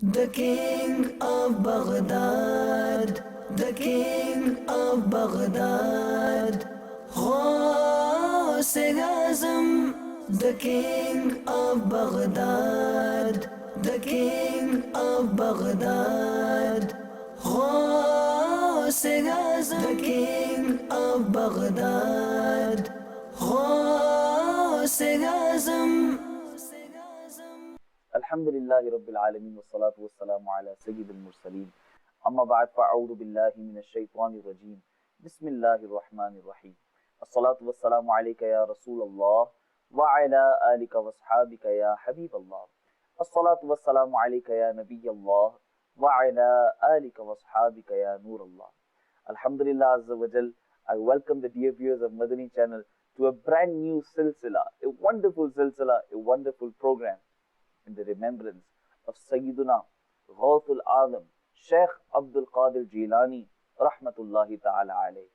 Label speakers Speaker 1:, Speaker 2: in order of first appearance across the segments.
Speaker 1: The king of Baghdad, the king of Baghdad, Ghaus Azam, the king of Baghdad, the king of Baghdad, Ghaus Azam, the king of Baghdad, Ghaus Azam.
Speaker 2: الحمد لله رب العالمين والصلاة والسلام على سيد المرسلين أما بعد فأعوذ بالله من الشيطان الرجيم بسم الله الرحمن الرحيم الصلاة والسلام عليك يا رسول الله وعلى آلك وأصحابك يا حبيب الله الصلاة والسلام عليك يا نبي الله وعلى آلك وأصحابك يا نور الله. Alhamdulillah Azza wa Jal, I welcome the dear viewers of Madani Channel to a brand new silsila, a wonderful silsila, a wonderful program in the remembrance of Sayyiduna Ghawthul Azam Sheikh Abdul Qadir Jilani Rahmatullahi Ta'ala alayh.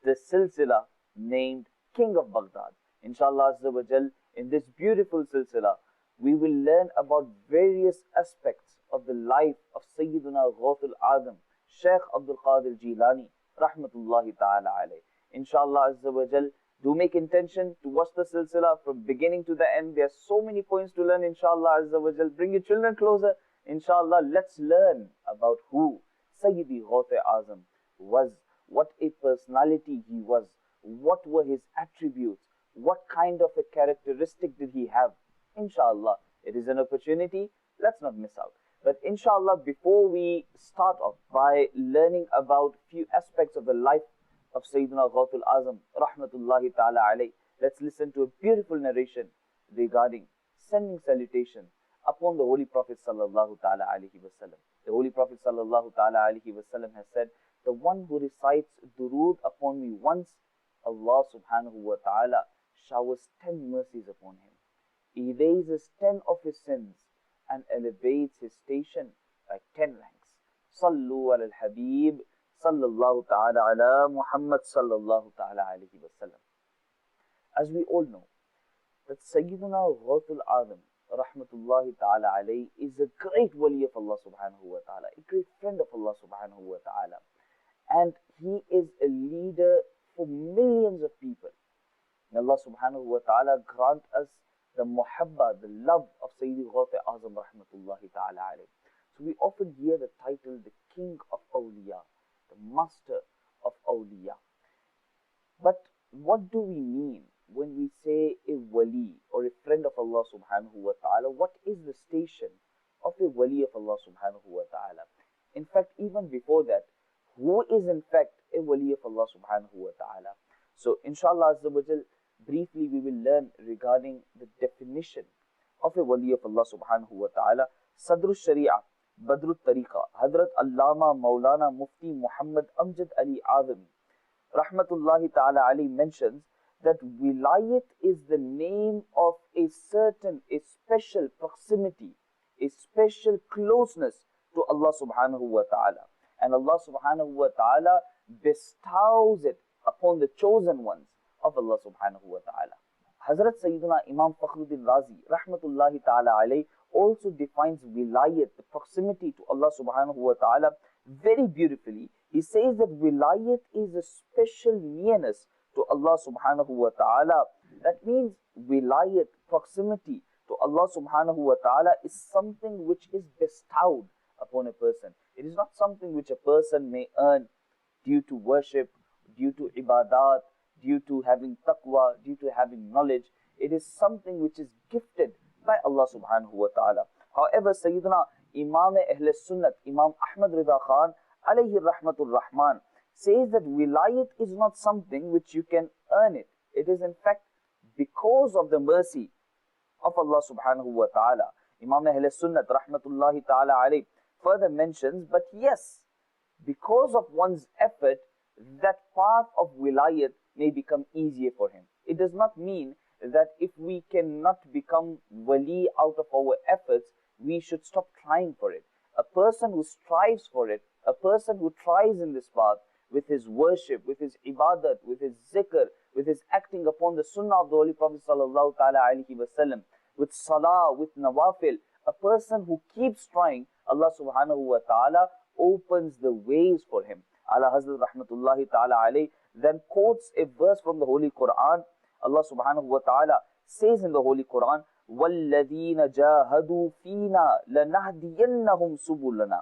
Speaker 2: The silsila named King of Baghdad. Inshallah Azza wa Jal, in this beautiful silsila, we will learn about various aspects of the life of Sayyiduna Ghawthul Azam Sheikh Abdul Qadir Jilani Rahmatullahi Ta'ala alayh. Inshallah Azza wa Jal, do make intention to watch the silsila from beginning to the end. There are so many points to learn, inshallah Azza wa Jal. Bring your children closer, inshallah. Let's learn about who Sayyidi Ghawth Azam was, what a personality he was, what were his attributes, what kind of a characteristic did he have. Inshallah, it is an opportunity, let's not miss out. But inshallah, before we start off by learning about few aspects of the life of Sayyidina Ghawthul Azam Rahmatullahi Ta'ala alayh, let's listen to a beautiful narration regarding sending salutation upon the Holy Prophet Sallallahu Ta'ala Alaihi Wasallam. The Holy Prophet Sallallahu Ta'ala Alaihi Wasallam has said, the one who recites durood upon me once, Allah Subhanahu Wa Ta'ala showers 10 mercies upon him, erases 10 of his sins and elevates his station by 10 ranks. Sallu ala al-Habib Sallallahu Ta'ala ala Muhammad Sallallahu Ta'ala alayhi Wasallam. As we all know, that Sayyiduna Ghawthul Azam Rahmatullahi Ta'ala alayhi is a great wali of Allah Subhanahu Wa Ta'ala, a great friend of Allah Subhanahu Wa Ta'ala. And he is a leader for millions of people. May Allah Subhanahu Wa Ta'ala grant us the muhabba, the love of Sayyidi Ghawth Azam Rahmatullahi Ta'ala alayhi. So we often hear the title, the King of Awliya, the master of awliya. But what do we mean when we say a wali or a friend of Allah Subhanahu Wa Ta'ala? What is the station of a wali of Allah Subhanahu Wa Ta'ala? In fact, even before that, who is in fact a wali of Allah Subhanahu Wa Ta'ala? So inshallah Azza wa Jal, briefly we will learn regarding the definition of a wali of Allah Subhanahu Wa Ta'ala. Sadru Sharia Badru Tariqa, Hadrat Allama Maulana Mufti Muhammad Amjad Ali Azami Rahmatullahi Ta'ala Ali mentions that wilayat is the name of a certain, a special proximity, a special closeness to Allah Subhanahu Wa Ta'ala. And Allah Subhanahu Wa Ta'ala bestows it upon the chosen ones of Allah Subhanahu Wa Ta'ala. Hazrat Sayyidina Imam Fakhruddin Razi Rahmatullahi Ta'ala alayh also defines wilayat, the proximity to Allah Subhanahu Wa Ta'ala, very beautifully. He says that wilayat is a special nearness to Allah Subhanahu Wa Ta'ala. That means wilayat, proximity to Allah Subhanahu Wa Ta'ala, is something which is bestowed upon a person. It is not something which a person may earn due to worship, due to ibadat, due to having taqwa, due to having knowledge. It is something which is gifted by Allah Subhanahu Wa Ta'ala. However, Sayyidina Imam Ahl Sunnat, Imam Ahmad Rida Khan alayhi Rahmatul Rahman, says that wilayat is not something which you can earn it. It is in fact because of the mercy of Allah Subhanahu Wa Ta'ala. Imam Ahl Sunnat Rahmatullahi Ta'ala alayhi further mentions, but yes, because of one's effort, that path of wilayat may become easier for him. It does not mean that if we cannot become wali out of our efforts, we should stop trying for it. A person who strives for it, a person who tries in this path with his worship, with his ibadat, with his zikr, with his acting upon the sunnah of the Holy Prophet Sallallahu Ta'ala Alaihi Wasallam, with salah, with nawafil, A person who keeps trying, Allah subhanahu wa ta'ala opens the ways for him. Ala Hazrat Rahmatullahi ta'ala alayh then quotes a verse from the Holy Quran. Allah subhanahu wa ta'ala says in the Holy Quran, وَالَّذِينَ جَاهَدُوا فِينَا لَنَهْدِيَنَّهُمْ سُبُلَنَا.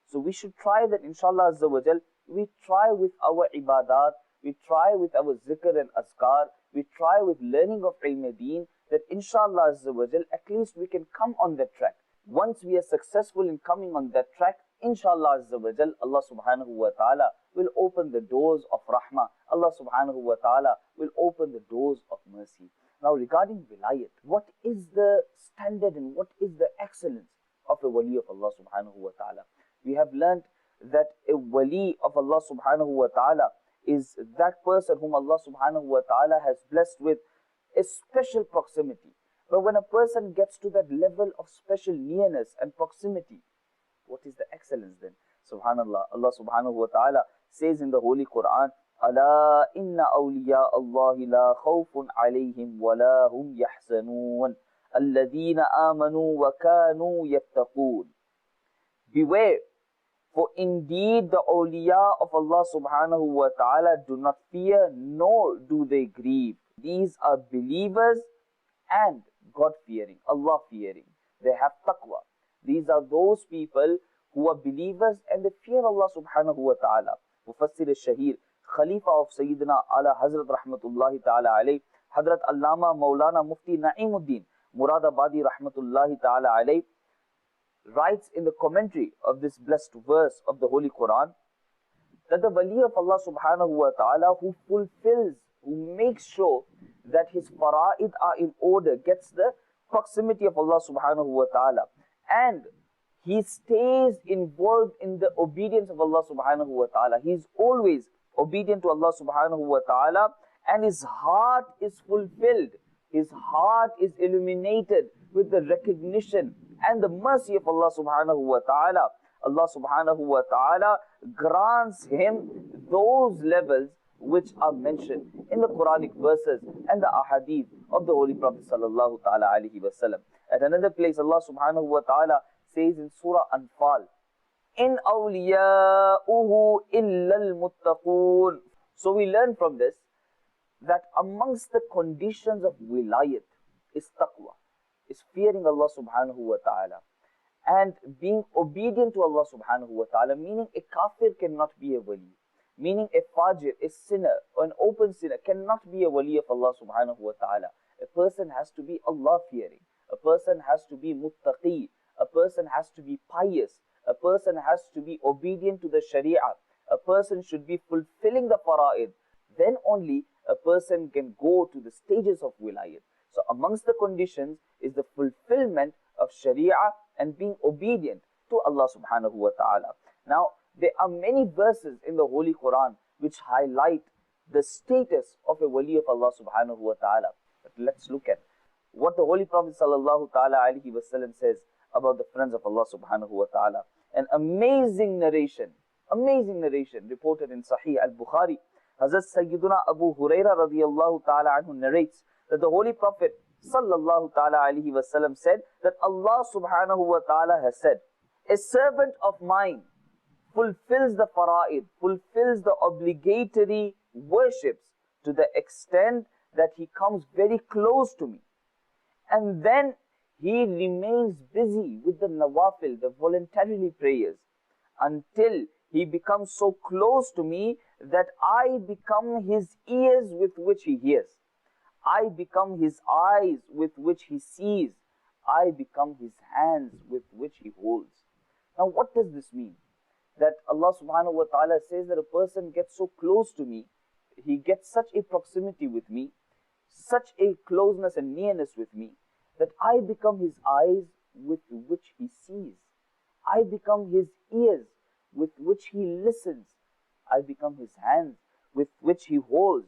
Speaker 2: So we should try that, inshallah Azza wa Jal, we try with our ibadat, we try with our zikr and azkar, we try with learning of ilm deen, that inshallah Azza wa Jal, at least we can come on that track. Once we are successful in coming on that track, inshallah Azza wa Jal, Allah subhanahu wa ta'ala will open the doors of rahmah. Allah subhanahu wa ta'ala will open the doors of mercy. Now regarding wilayat, what is the standard and what is the excellence of a wali of Allah subhanahu wa ta'ala? We have learned that a wali of Allah subhanahu wa ta'ala is that person whom Allah subhanahu wa ta'ala has blessed with a special proximity. But when a person gets to that level of special nearness and proximity, what is the excellence then? Subhanallah, Allah subhanahu wa ta'ala says in the Holy Quran, أَلَا إِنَّ أَوْلِيَاءَ اللَّهِ لَا خَوْفٌ عَلَيْهِمْ وَلَا هُمْ يَحْزَنُونَ الَّذِينَ آمَنُوا وَكَانُوا يَتَّقُونَ. Beware, for indeed the awliya of Allah subhanahu wa ta'ala do not fear nor do they grieve. These are believers and God-fearing, Allah-fearing. They have taqwa. These are those people who are believers and they fear Allah subhanahu wa ta'ala. Mufassir al-Shahir, Khalifa of Sayyidina Ala Hazrat Rahmatullahi ta'ala alayh, Hadrat Allama Maulana Mufti Na'imuddin Muradabadi Rahmatullahi ta'ala alayh, writes in the commentary of this blessed verse of the Holy Quran that the wali of Allah subhanahu wa ta'ala who fulfills, who makes sure that his fara'id are in order, gets the proximity of Allah subhanahu wa ta'ala, and he stays involved in the obedience of Allah subhanahu wa ta'ala. He is always obedient to Allah subhanahu wa ta'ala, and his heart is fulfilled. His heart is illuminated with the recognition and the mercy of Allah subhanahu wa ta'ala. Allah subhanahu wa ta'ala grants him those levels which are mentioned in the Quranic verses and the ahadith of the Holy Prophet sallallahu ta'ala alayhi wa sallam. At another place, Allah subhanahu wa ta'ala says in Surah Anfal, In awliya'uhu illal muttaqoon. So we learn from this that amongst the conditions of wilayat is taqwa, is fearing Allah subhanahu wa ta'ala and being obedient to Allah subhanahu wa ta'ala, meaning a kafir cannot be a wali, meaning a fajir, a sinner or an open sinner cannot be a wali of Allah subhanahu wa ta'ala. A person has to be Allah fearing, a person has to be muttaqi, a person has to be pious, a person has to be obedient to the sharia, a person should be fulfilling the fara'id. Then only a person can go to the stages of wilayat. So amongst the conditions is the fulfillment of sharia and being obedient to Allah subhanahu wa ta'ala. Now there are many verses in the Holy Quran which highlight the status of a wali of Allah subhanahu wa ta'ala. But let's look at what the Holy Prophet sallallahu ta'ala alayhi wa sallam says about the friends of Allah subhanahu wa ta'ala. An amazing narration reported in Sahih al-Bukhari. Hazrat Sayyiduna Abu Huraira radiyallahu ta'ala anhu narrates that the Holy Prophet sallallahu ta'ala alayhi wa sallam said that Allah subhanahu wa ta'ala has said, a servant of mine fulfills the fara'id, fulfills the obligatory worships to the extent that he comes very close to me. And then he remains busy with the nawafil, the voluntarily prayers, until he becomes so close to me that I become his ears with which he hears. I become his eyes with which he sees. I become his hands with which he holds. Now what does this mean? That Allah subhanahu wa ta'ala says that a person gets so close to me, he gets such a proximity with me, such a closeness and nearness with me, that I become his eyes with which he sees. I become his ears with which he listens. I become his hands with which he holds.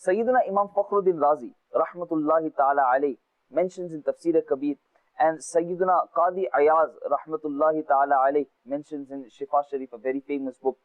Speaker 2: Sayyidina Imam Fakhruddin Razi, rahmatullahi ta'ala alayh, mentions in Tafsir Kabir, and Sayyidina Qadi Ayaz, rahmatullahi ta'ala alayh, mentions in Shifa Sharif, a very famous book,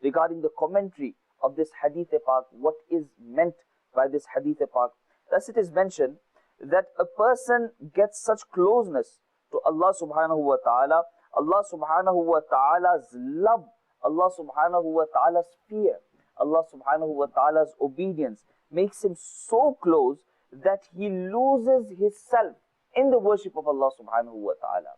Speaker 2: regarding the commentary of this Hadith-e-Pak, what is meant by this Hadith-e-Pak. Thus it is mentioned that a person gets such closeness to Allah subhanahu wa ta'ala, Allah subhanahu wa ta'ala's love, Allah subhanahu wa ta'ala's fear, Allah subhanahu wa ta'ala's obedience makes him so close that he loses his self in the worship of Allah subhanahu wa ta'ala.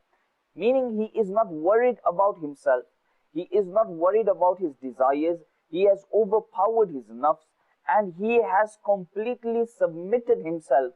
Speaker 2: Meaning he is not worried about himself, he is not worried about his desires, he has overpowered his nafs and he has completely submitted himself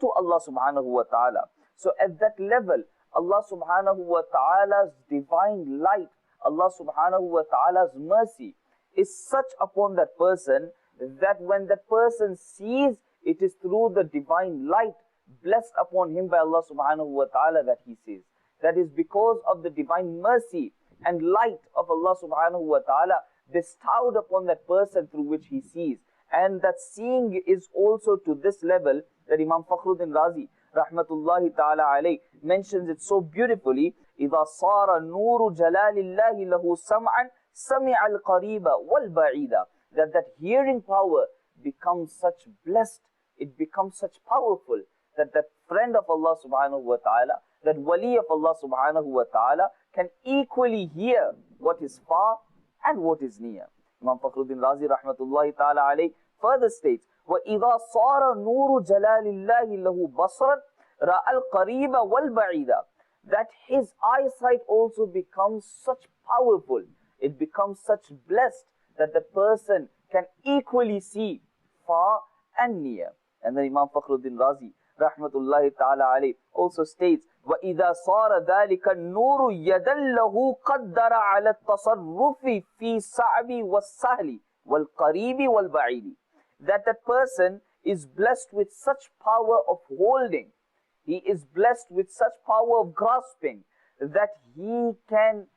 Speaker 2: to Allah subhanahu wa ta'ala. So at that level, Allah subhanahu wa ta'ala's divine light, Allah subhanahu wa ta'ala's mercy is such upon that person that when that person sees, it is through the divine light blessed upon him by Allah subhanahu wa ta'ala that he sees. That is because of the divine mercy and light of Allah subhanahu wa ta'ala bestowed upon that person through which he sees. And that seeing is also to this level that Imam Fakhruddin Razi rahmatullahi ta'ala alayh mentions it so beautifully. إِذَا صَارَ نُورُ جَلَالِ اللَّهِ لَهُ سَمْعًا سَمِعَ الْقَرِيبَ وَالْبَعِيدَ. That hearing power becomes such blessed, it becomes such powerful, that that friend of Allah subhanahu wa ta'ala, that wali of Allah subhanahu wa ta'ala can equally hear what is far and what is near. Imam Fakhruddin Razi rahmatullahi ta'ala alayh further states, وَإِذَا صَارَ نُورُ جَلَالِ اللَّهِ لَهُ بَصْرًا رَأَى الْقَرِيبَ وَالْبَعِيدَ. That his eyesight also becomes such powerful, it becomes such blessed, that the person can equally see far and near. And then Imam Fakhruddin Razi rahmatullahi ta'ala alayh also states, وَإِذَا صَارَ ذَلِكَ النُّورُ يَدًا لَهُ قَدَّرَ عَلَى التَّصَرُّفِ فِي الصَّعْبِ وَالسَّهْلِ وَالْقَرِيبِ وَالْبَعِيدِ. That person is blessed with such power of holding, he is blessed with such power of grasping, that he can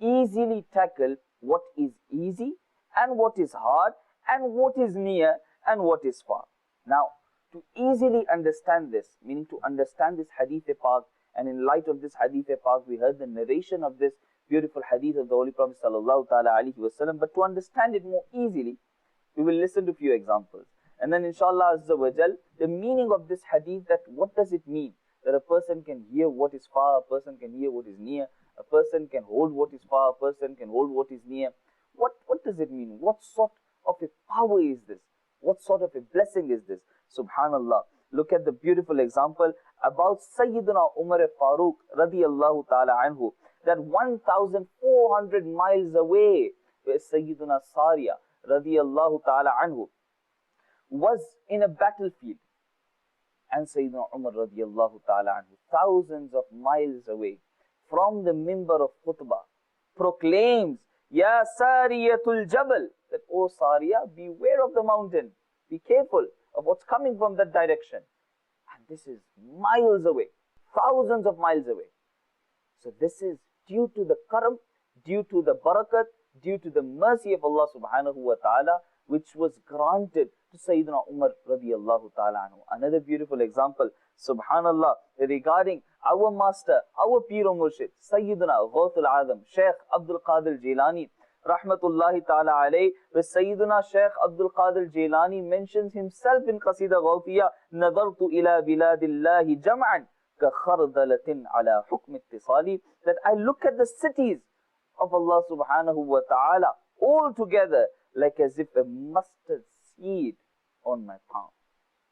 Speaker 2: easily tackle what is easy and what is hard and what is near and what is far. Now, to easily understand this, meaning to understand this hadith pak, and in light of this hadith pak, we heard the narration of this beautiful hadith of the Holy Prophet sallallahu ta'ala alaihi wasallam. But to understand it more easily, we will listen to a few examples. And then inshallah azza wa jal, the meaning of this hadith, that what does it mean? That a person can hear what is far, a person can hear what is near, a person can hold what is far, a person can hold what is near. What does it mean? What sort of a power is this? What sort of a blessing is this? Subhanallah. Look at the beautiful example about Sayyidina Umar Farooq radiyallahu ta'ala anhu, that 1,400 miles away, where Sayyidina Sariya radiyallahu ta'ala anhu was in a battlefield, and Sayyidina Umar radiyallahu ta'ala anhu, thousands of miles away from the mimbar of khutbah, proclaims, Ya Sariyatul Jabal, that, O Sariya, beware of the mountain, be careful of what's coming from that direction. And this is miles away, thousands of miles away. So this is due to the karam, due to the barakat, due to the mercy of Allah subhanahu wa ta'ala, which was granted to Sayyidina Umar radiyallahu ta'ala anhu. Another beautiful example, subhanallah, regarding our master, our Pir o Murshid, Sayyidina Ghawthul Azam, Shaykh Abdul Qadir Jilani rahmatullahi ta'ala alayh, where Sayyidina Shaykh Abdul Qadir Jilani mentions himself in Qasida Ghawthiyya, Nadartu ila biladillahi jam'an ka khardalatin ala hukm ittisali, that I look at the cities of Allah subhanahu wa ta'ala all together like as if a mustard seed on my palm.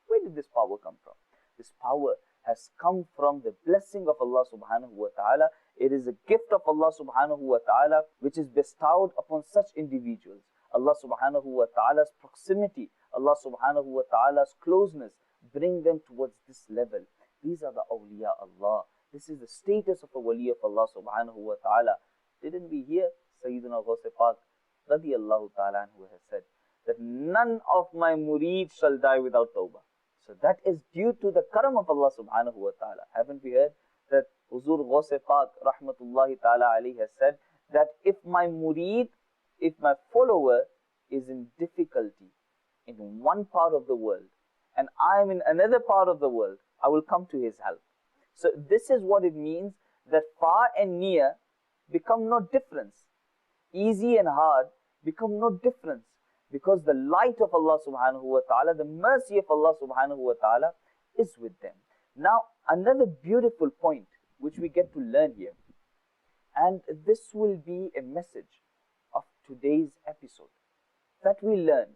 Speaker 2: Where did this power come from? This power has come from the blessing of Allah subhanahu wa ta'ala. It is a gift of Allah subhanahu wa ta'ala which is bestowed upon such individuals. Allah subhanahu wa ta'ala's proximity, Allah subhanahu wa ta'ala's closeness bring them towards this level. These are the awliya Allah. This is the status of a wali of Allah subhanahu wa ta'ala. Didn't we hear Sayyidina Ghaus Pak radiyallahu ta'ala anhu has said that none of my murid shall die without tawbah. So that is due to the karam of Allah subhanahu wa ta'ala. Haven't we heard that Huzur Ghaus Pak rahmatullahi ta'ala alayhi has said that if my murid, if my follower is in difficulty in one part of the world and I am in another part of the world, I will come to his help. So this is what it means, that far and near become no difference. Easy and hard become no difference, because the light of Allah subhanahu wa ta'ala, the mercy of Allah subhanahu wa ta'ala is with them. Now, another beautiful point which we get to learn here. And this will be a message of today's episode, that we learn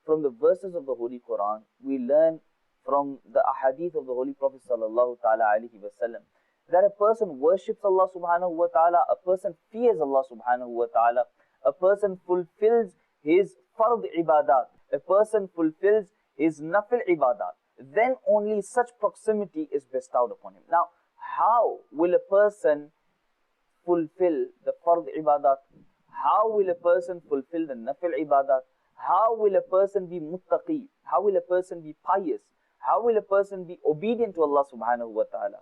Speaker 2: from the verses of the Holy Quran, we learn from the ahadith of the Holy Prophet sallallahu ta'ala alaihi wasallam, that a person worships Allah subhanahu wa ta'ala, a person fears Allah subhanahu wa ta'ala, a person fulfills his fard ibadat, a person fulfills his nafil ibadat, then only such proximity is bestowed upon him. Now, how will a person fulfill the fard ibadat? How will a person fulfill the nafil ibadat? How will a person be muttaqi? How will a person be pious? How will a person be obedient to Allah subhanahu wa ta'ala?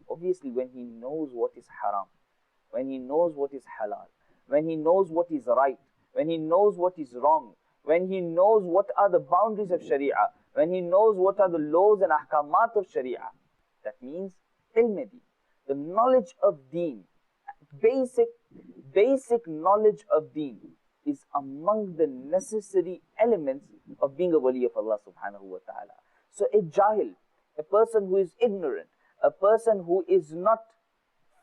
Speaker 2: Obviously, when he knows what is haram, when he knows what is halal, when he knows what is right, when he knows what is wrong, when he knows what are the boundaries of Sharia, when he knows what are the laws and ahkamat of Sharia. That means ilm deen, the knowledge of deen, basic knowledge of deen is among the necessary elements of being a wali of Allah subhanahu wa ta'ala. So a jahil, a person who is ignorant, a person who is not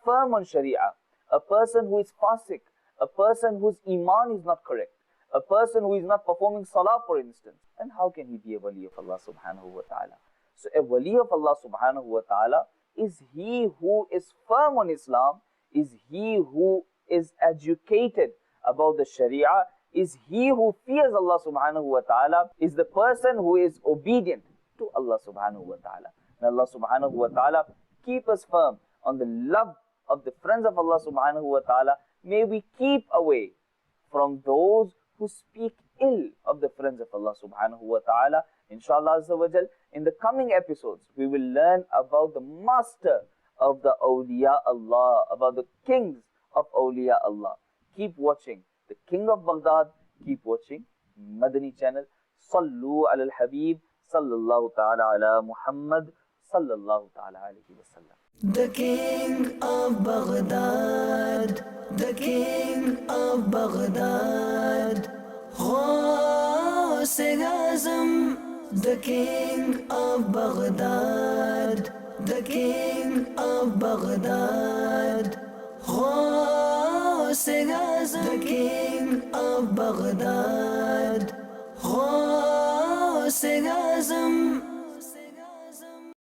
Speaker 2: firm on Sharia, a person who is fasik, a person whose iman is not correct, a person who is not performing salah, for instance, and how can he be a wali of Allah subhanahu wa ta'ala? So a wali of Allah subhanahu wa ta'ala is he who is firm on Islam, is he who is educated about the Sharia, is he who fears Allah subhanahu wa ta'ala, is the person who is obedient to Allah subhanahu wa ta'ala. May Allah subhanahu wa ta'ala keep us firm on the love of the friends of Allah subhanahu wa ta'ala. May we keep away from those who speak ill of the friends of Allah subhanahu wa ta'ala. Inshallah azza wa jal, in the coming episodes, we will learn about the master of the awliya Allah, about the kings of awliya Allah. Keep watching the King of Baghdad, keep watching Madani Channel. Sallu ala al-Habib, sallallahu ta'ala ala Muhammad, sallallahu ta'ala alayhi wa sallam.
Speaker 1: The King of Baghdad, the King of Baghdad, Ghaus Azam, the King of Baghdad, the King of Baghdad, Ghaus Azam, the King of Baghdad, Ghaus Azam.